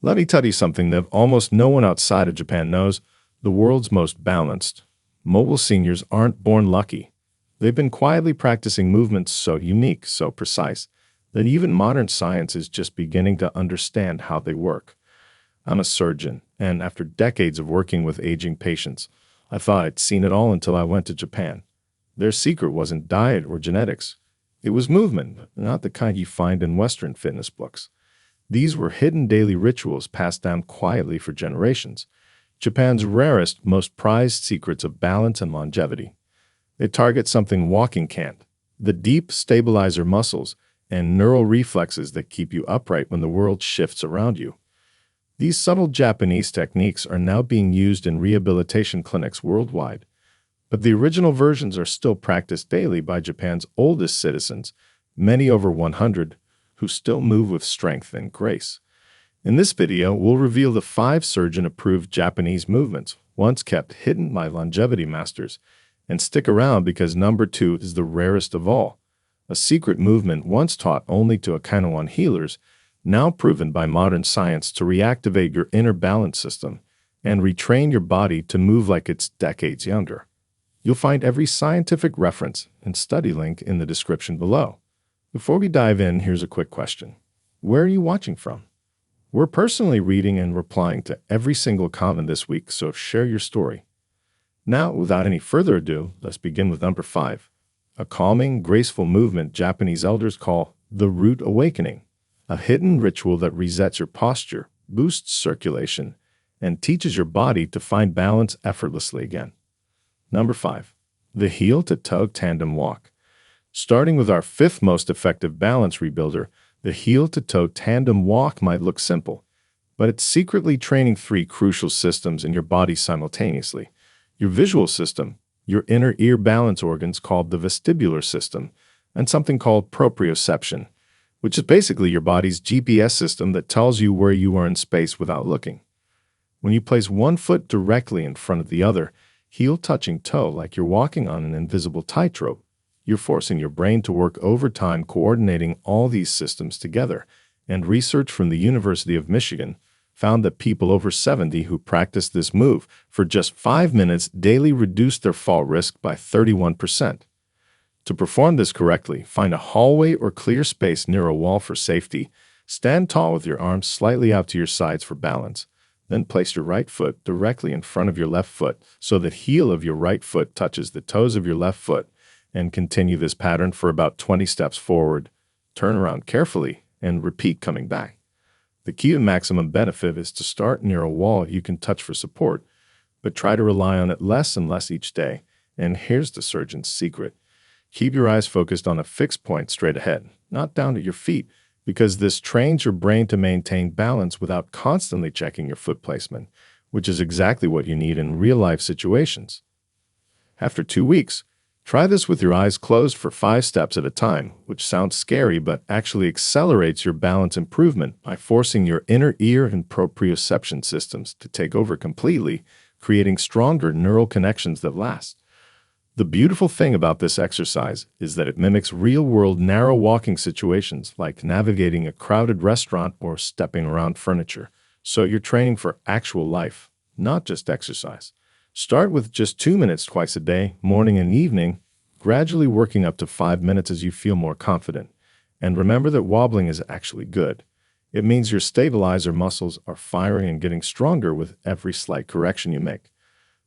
Let me tell you something that almost no one outside of Japan knows: the world's most balanced. Mobile seniors aren't born lucky. They've been quietly practicing movements so unique, so precise, that even modern science is just beginning to understand how they work. I'm a surgeon, and after decades of working with aging patients, I thought I'd seen it all until I went to Japan. Their secret wasn't diet or genetics. It was movement, not the kind you find in Western fitness books. These were hidden daily rituals passed down quietly for generations. Japan's rarest, most prized secrets of balance and longevity. They target something walking can't: the deep stabilizer muscles and neural reflexes that keep you upright when the world shifts around you. These subtle Japanese techniques are now being used in rehabilitation clinics worldwide, but the original versions are still practiced daily by Japan's oldest citizens, many over 100, who still move with strength and grace. In this video, we'll reveal the 5 surgeon-approved Japanese movements once kept hidden by longevity masters. And stick around because number 2 is the rarest of all, a secret movement once taught only to Okinawan healers, now proven by modern science to reactivate your inner balance system and retrain your body to move like it's decades younger. You'll find every scientific reference and study link in the description below. Before we dive in, here's a quick question. Where are you watching from? We're personally reading and replying to every single comment this week, so share your story. Now, without any further ado, let's begin with number 5, a calming, graceful movement Japanese elders call the root awakening, a hidden ritual that resets your posture, boosts circulation, and teaches your body to find balance effortlessly again. Number 5, the heel-to-toe tandem walk. Starting with our 5th most effective balance rebuilder, the heel-to-toe tandem walk might look simple, but it's secretly training 3 crucial systems in your body simultaneously. Your visual system, your inner ear balance organs called the vestibular system, and something called proprioception, which is basically your body's GPS system that tells you where you are in space without looking. When you place one foot directly in front of the other, heel touching toe like you're walking on an invisible tightrope, you're forcing your brain to work overtime coordinating all these systems together. And research from the University of Michigan found that people over 70 who practiced this move for just 5 minutes daily reduced their fall risk by 31%. To perform this correctly, find a hallway or clear space near a wall for safety. Stand tall with your arms slightly out to your sides for balance. Then place your right foot directly in front of your left foot so that heel of your right foot touches the toes of your left foot, and continue this pattern for about 20 steps forward. Turn around carefully and repeat coming back. The key to maximum benefit is to start near a wall you can touch for support, but try to rely on it less and less each day. And here's the surgeon's secret. Keep your eyes focused on a fixed point straight ahead, not down at your feet, because this trains your brain to maintain balance without constantly checking your foot placement, which is exactly what you need in real-life situations. After 2 weeks, try this with your eyes closed for 5 steps at a time, which sounds scary but actually accelerates your balance improvement by forcing your inner ear and proprioception systems to take over completely, creating stronger neural connections that last. The beautiful thing about this exercise is that it mimics real-world narrow walking situations like navigating a crowded restaurant or stepping around furniture. So you're training for actual life, not just exercise. Start with just 2 minutes twice a day, morning and evening, gradually working up to 5 minutes as you feel more confident. And remember that wobbling is actually good. It means your stabilizer muscles are firing and getting stronger with every slight correction you make.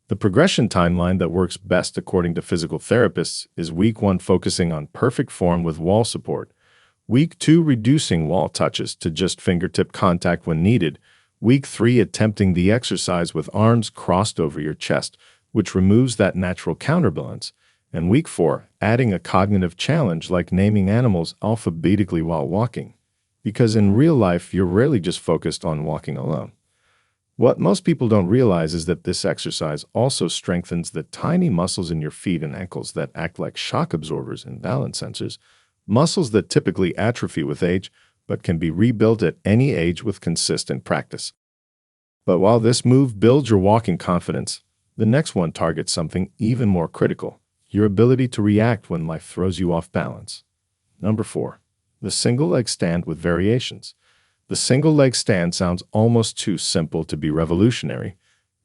The progression timeline that works best according to physical therapists is week 1 focusing on perfect form with wall support, week 2 reducing wall touches to just fingertip contact when needed, week 3 attempting the exercise with arms crossed over your chest, which removes that natural counterbalance, and week 4 adding a cognitive challenge like naming animals alphabetically while walking, because in real life you're rarely just focused on walking alone. What most people don't realize is that this exercise also strengthens the tiny muscles in your feet and ankles that act like shock absorbers and balance sensors, muscles that typically atrophy with age, but can be rebuilt at any age with consistent practice. But while this move builds your walking confidence, the next one targets something even more critical: your ability to react when life throws you off balance. Number 4, the single leg stand with variations. The single leg stand sounds almost too simple to be revolutionary,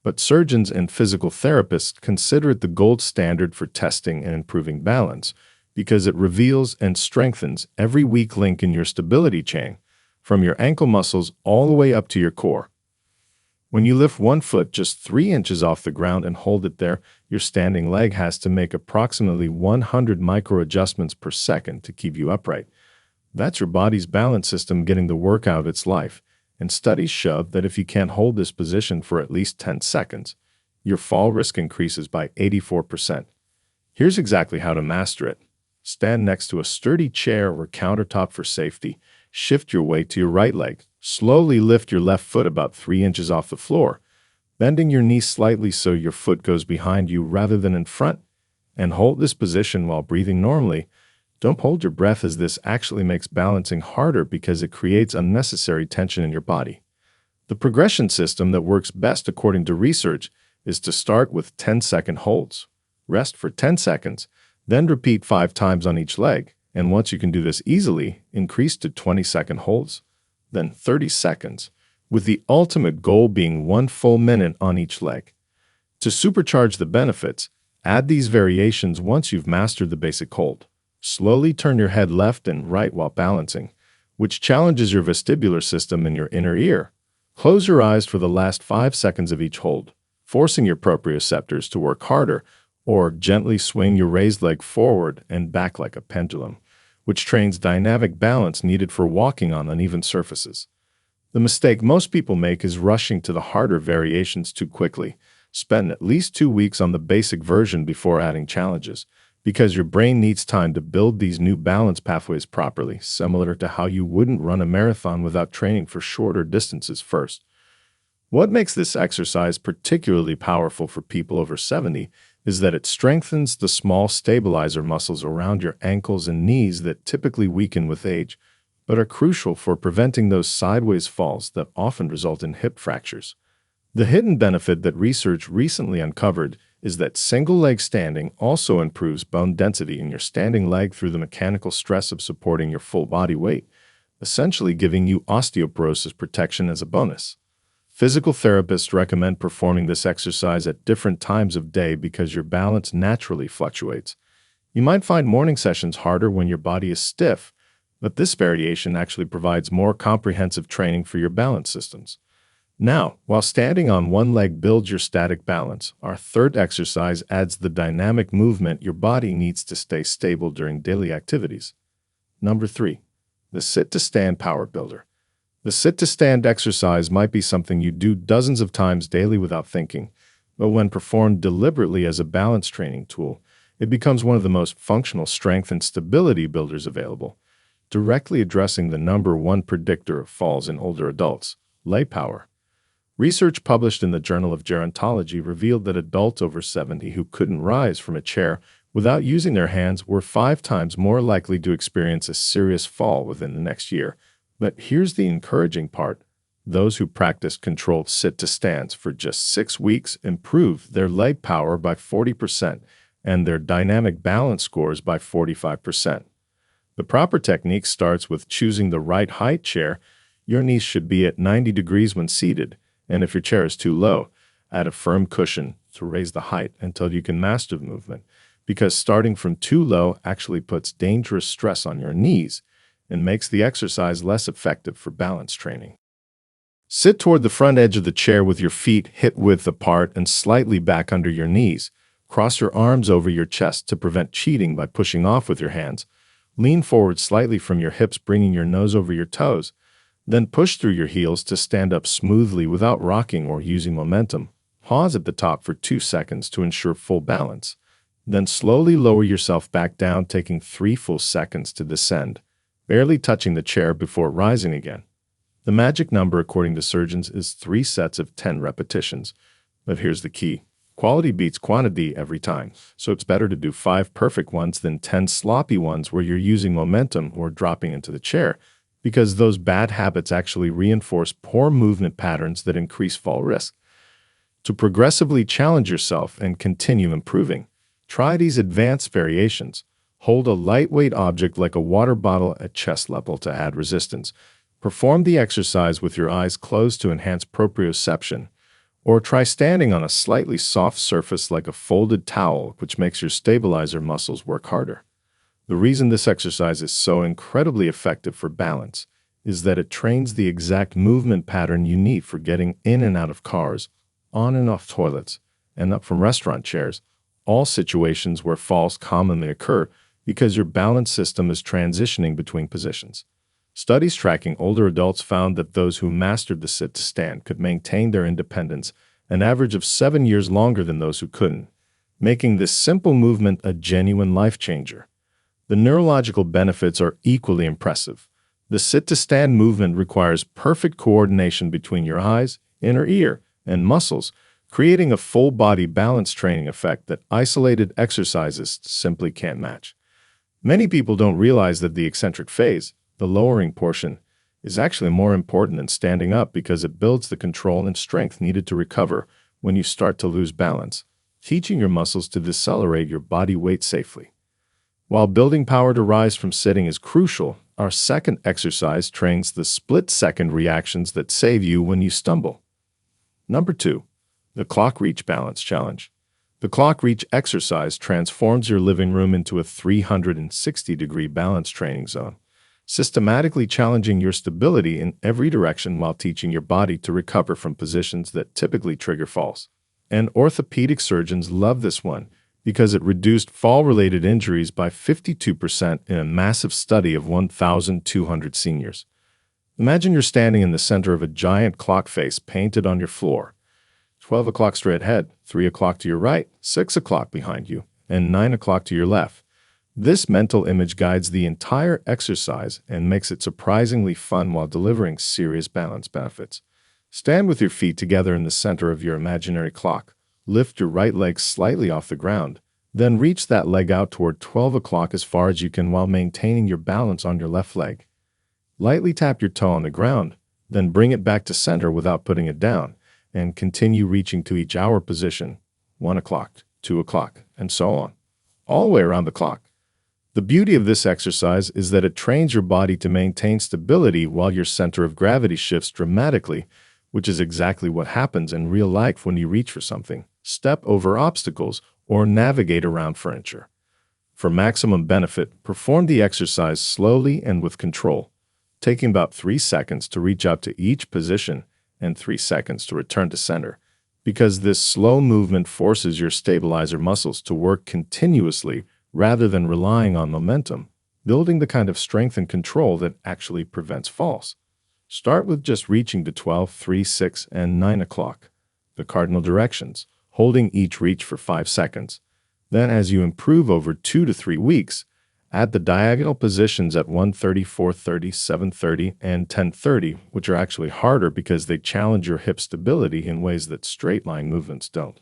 but surgeons and physical therapists consider it the gold standard for testing and improving balance because it reveals and strengthens every weak link in your stability chain, from your ankle muscles all the way up to your core. When you lift one foot just 3 inches off the ground and hold it there, your standing leg has to make approximately 100 micro adjustments per second to keep you upright. That's your body's balance system getting the work out of its life, and studies show that if you can't hold this position for at least 10 seconds, your fall risk increases by 84%. Here's exactly how to master it. Stand next to a sturdy chair or countertop for safety. Shift your weight to your right leg. Slowly lift your left foot about 3 inches off the floor, bending your knee slightly so your foot goes behind you rather than in front, and hold this position while breathing normally. Don't hold your breath, as this actually makes balancing harder because it creates unnecessary tension in your body. The progression system that works best according to research is to start with 10-second holds. Rest for 10 seconds, then repeat 5 times on each leg, and once you can do this easily, increase to 20-second holds, then 30 seconds, with the ultimate goal being 1 full minute on each leg. To supercharge the benefits, add these variations once you've mastered the basic hold. Slowly turn your head left and right while balancing, which challenges your vestibular system in your inner ear. Close your eyes for the last 5 seconds of each hold, forcing your proprioceptors to work harder, or gently swing your raised leg forward and back like a pendulum, which trains dynamic balance needed for walking on uneven surfaces. The mistake most people make is rushing to the harder variations too quickly. Spend at least 2 weeks on the basic version before adding challenges, because your brain needs time to build these new balance pathways properly, similar to how you wouldn't run a marathon without training for shorter distances first. What makes this exercise particularly powerful for people over 70 is that it strengthens the small stabilizer muscles around your ankles and knees that typically weaken with age, but are crucial for preventing those sideways falls that often result in hip fractures. The hidden benefit that research recently uncovered is that single-leg standing also improves bone density in your standing leg through the mechanical stress of supporting your full body weight, essentially giving you osteoporosis protection as a bonus. Physical therapists recommend performing this exercise at different times of day because your balance naturally fluctuates. You might find morning sessions harder when your body is stiff, but this variation actually provides more comprehensive training for your balance systems. Now, while standing on one leg builds your static balance, our third exercise adds the dynamic movement your body needs to stay stable during daily activities. Number 3, the sit-to-stand power builder. The sit-to-stand exercise might be something you do dozens of times daily without thinking, but when performed deliberately as a balance training tool, it becomes one of the most functional strength and stability builders available, directly addressing the number one predictor of falls in older adults, leg power. Research published in the Journal of Gerontology revealed that adults over 70 who couldn't rise from a chair without using their hands were 5 times more likely to experience a serious fall within the next year. But here's the encouraging part. Those who practiced controlled sit-to-stands for just 6 weeks improved their leg power by 40% and their dynamic balance scores by 45%. The proper technique starts with choosing the right height chair. Your knees should be at 90 degrees when seated, and if your chair is too low, add a firm cushion to raise the height until you can master the movement, because starting from too low actually puts dangerous stress on your knees and makes the exercise less effective for balance training. Sit toward the front edge of the chair with your feet hip-width apart and slightly back under your knees. Cross your arms over your chest to prevent cheating by pushing off with your hands. Lean forward slightly from your hips, bringing your nose over your toes. Then push through your heels to stand up smoothly without rocking or using momentum. Pause at the top for 2 seconds to ensure full balance. Then slowly lower yourself back down, taking 3 full seconds to descend, barely touching the chair before rising again. The magic number, according to surgeons, is 3 sets of 10 repetitions. But here's the key. Quality beats quantity every time, so it's better to do 5 perfect ones than 10 sloppy ones where you're using momentum or dropping into the chair, because those bad habits actually reinforce poor movement patterns that increase fall risk. To progressively challenge yourself and continue improving, try these advanced variations. Hold a lightweight object like a water bottle at chest level to add resistance. Perform the exercise with your eyes closed to enhance proprioception, or try standing on a slightly soft surface like a folded towel, which makes your stabilizer muscles work harder. The reason this exercise is so incredibly effective for balance is that it trains the exact movement pattern you need for getting in and out of cars, on and off toilets, and up from restaurant chairs, all situations where falls commonly occur because your balance system is transitioning between positions. Studies tracking older adults found that those who mastered the sit to stand could maintain their independence an average of 7 years longer than those who couldn't, making this simple movement a genuine life changer. The neurological benefits are equally impressive. The sit-to-stand movement requires perfect coordination between your eyes, inner ear, and muscles, creating a full-body balance training effect that isolated exercises simply can't match. Many people don't realize that the eccentric phase, the lowering portion, is actually more important than standing up because it builds the control and strength needed to recover when you start to lose balance, teaching your muscles to decelerate your body weight safely. While building power to rise from sitting is crucial, our second exercise trains the split-second reactions that save you when you stumble. Number 2, the clock reach balance challenge. The clock reach exercise transforms your living room into a 360-degree balance training zone, systematically challenging your stability in every direction while teaching your body to recover from positions that typically trigger falls. And orthopedic surgeons love this one because it reduced fall-related injuries by 52% in a massive study of 1,200 seniors. Imagine you're standing in the center of a giant clock face painted on your floor. 12 o'clock straight ahead, 3 o'clock to your right, 6 o'clock behind you, and 9 o'clock to your left. This mental image guides the entire exercise and makes it surprisingly fun while delivering serious balance benefits. Stand with your feet together in the center of your imaginary clock. Lift your right leg slightly off the ground, then reach that leg out toward 12 o'clock as far as you can while maintaining your balance on your left leg. Lightly tap your toe on the ground, then bring it back to center without putting it down, and continue reaching to each hour position, 1 o'clock, 2 o'clock, and so on, all the way around the clock. The beauty of this exercise is that it trains your body to maintain stability while your center of gravity shifts dramatically, which is exactly what happens in real life when you reach for something, step over obstacles, or navigate around furniture. For maximum benefit, perform the exercise slowly and with control, taking about 3 seconds to reach out to each position and 3 seconds to return to center, because this slow movement forces your stabilizer muscles to work continuously rather than relying on momentum, building the kind of strength and control that actually prevents falls. Start with just reaching to 12, 3, 6, and 9 o'clock, the cardinal directions, holding each reach for 5 seconds. Then, as you improve over 2 to 3 weeks, add the diagonal positions at 1:30, 4:30, 7:30, and 10:30, which are actually harder because they challenge your hip stability in ways that straight-line movements don't.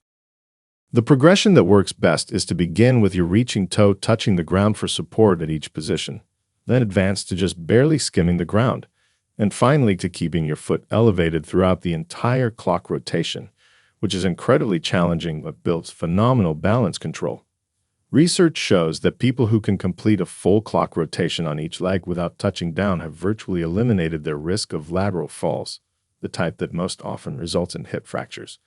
The progression that works best is to begin with your reaching toe touching the ground for support at each position, then advance to just barely skimming the ground, and finally to keeping your foot elevated throughout the entire clock rotation, which is incredibly challenging but builds phenomenal balance control. Research shows that people who can complete a full clock rotation on each leg without touching down have virtually eliminated their risk of lateral falls, the type that most often results in hip fractures.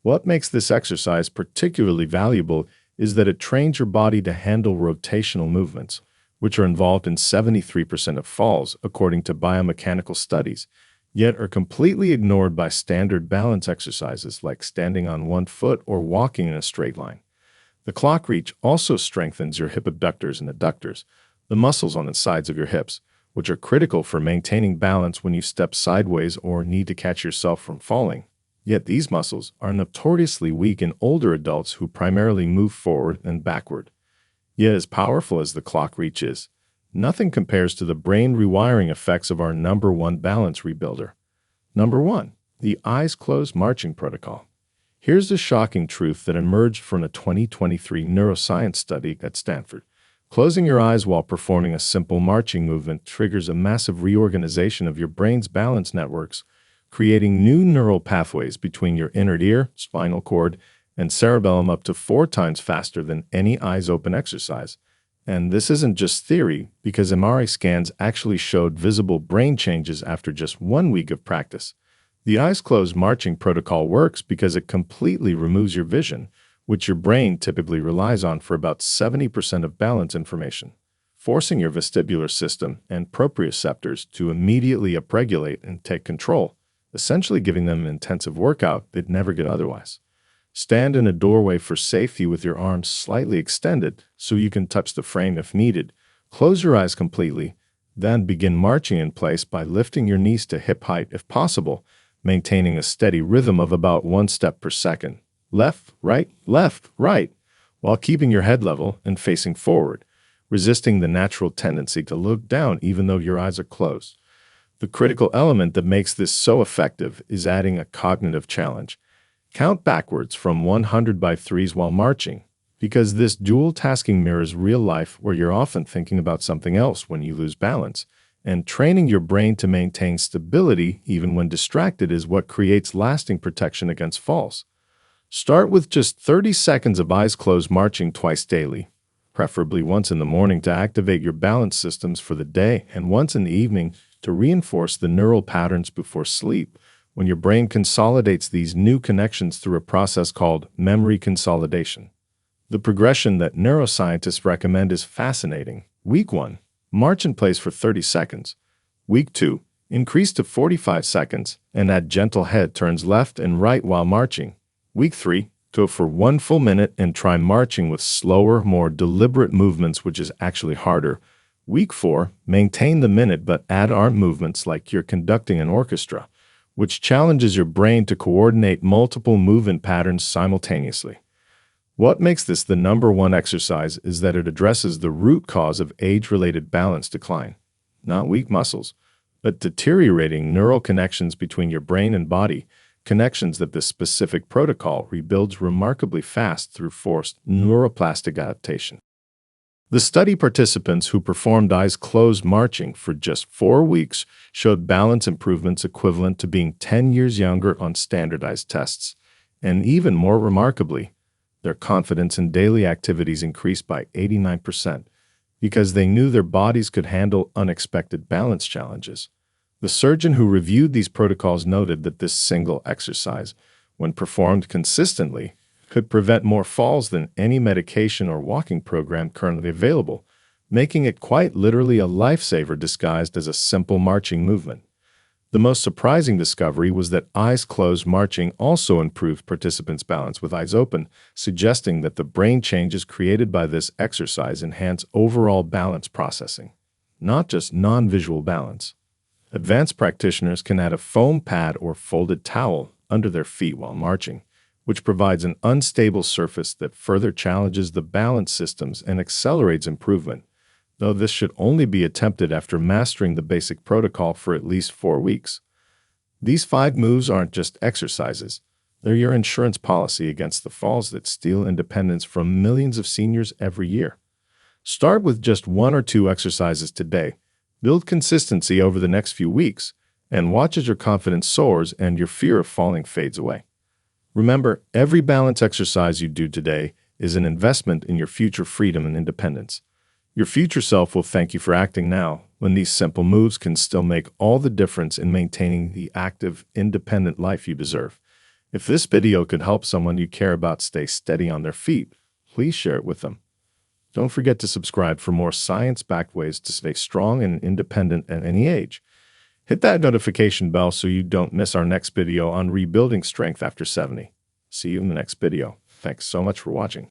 What makes this exercise particularly valuable is that it trains your body to handle rotational movements, which are involved in 73% of falls, according to biomechanical studies, yet are completely ignored by standard balance exercises like standing on one foot or walking in a straight line. The clock reach also strengthens your hip abductors and adductors, the muscles on the sides of your hips, which are critical for maintaining balance when you step sideways or need to catch yourself from falling. Yet these muscles are notoriously weak in older adults who primarily move forward and backward. Yet as powerful as the clock reach is, nothing compares to the brain rewiring effects of our number one balance rebuilder. Number 1, the eyes closed marching protocol. Here's the shocking truth that emerged from a 2023 neuroscience study at Stanford. Closing your eyes while performing a simple marching movement triggers a massive reorganization of your brain's balance networks, creating new neural pathways between your inner ear, spinal cord, and cerebellum up to 4 times faster than any eyes open exercise. And this isn't just theory, because MRI scans actually showed visible brain changes after just 1 week of practice. The eyes closed marching protocol works because it completely removes your vision, which your brain typically relies on for about 70% of balance information, forcing your vestibular system and proprioceptors to immediately upregulate and take control, essentially giving them an intensive workout they'd never get otherwise. Stand in a doorway for safety with your arms slightly extended so you can touch the frame if needed. Close your eyes completely, then begin marching in place by lifting your knees to hip height if possible, maintaining a steady rhythm of about 1 step per second. Left, right, while keeping your head level and facing forward, resisting the natural tendency to look down even though your eyes are closed. The critical element that makes this so effective is adding a cognitive challenge. Count backwards from 100 by threes while marching, because this dual tasking mirrors real life where you're often thinking about something else when you lose balance, and training your brain to maintain stability even when distracted is what creates lasting protection against falls. Start with just 30 seconds of eyes closed marching twice daily, preferably once in the morning to activate your balance systems for the day and once in the evening to reinforce the neural patterns before sleep, when your brain consolidates these new connections through a process called memory consolidation. The progression that neuroscientists recommend is fascinating. Week 1, march in place for 30 seconds. Week 2, increase to 45 seconds and add gentle head turns left and right while marching. Week 3, go for 1 full minute and try marching with slower, more deliberate movements, which is actually harder. Week 4, maintain the minute but add arm movements like you're conducting an orchestra, which challenges your brain to coordinate multiple movement patterns simultaneously. What makes this the #1 exercise is that it addresses the root cause of age-related balance decline, not weak muscles, but deteriorating neural connections between your brain and body, connections that this specific protocol rebuilds remarkably fast through forced neuroplastic adaptation. The study participants who performed eyes closed marching for just 4 weeks showed balance improvements equivalent to being 10 years younger on standardized tests. And even more remarkably, their confidence in daily activities increased by 89% because they knew their bodies could handle unexpected balance challenges. The surgeon who reviewed these protocols noted that this single exercise, when performed consistently, could prevent more falls than any medication or walking program currently available, making it quite literally a lifesaver disguised as a simple marching movement. The most surprising discovery was that eyes closed marching also improved participants' balance with eyes open, suggesting that the brain changes created by this exercise enhance overall balance processing, not just non-visual balance. Advanced practitioners can add a foam pad or folded towel under their feet while marching, which provides an unstable surface that further challenges the balance systems and accelerates improvement, though this should only be attempted after mastering the basic protocol for at least 4 weeks. These 5 moves aren't just exercises. They're your insurance policy against the falls that steal independence from millions of seniors every year. Start with just 1 or 2 exercises today. Build consistency over the next few weeks, and watch as your confidence soars and your fear of falling fades away. Remember, every balance exercise you do today is an investment in your future freedom and independence. Your future self will thank you for acting now, when these simple moves can still make all the difference in maintaining the active, independent life you deserve. If this video could help someone you care about stay steady on their feet, please share it with them. Don't forget to subscribe for more science-backed ways to stay strong and independent at any age. Hit that notification bell so you don't miss our next video on rebuilding strength after 70. See you in the next video. Thanks so much for watching.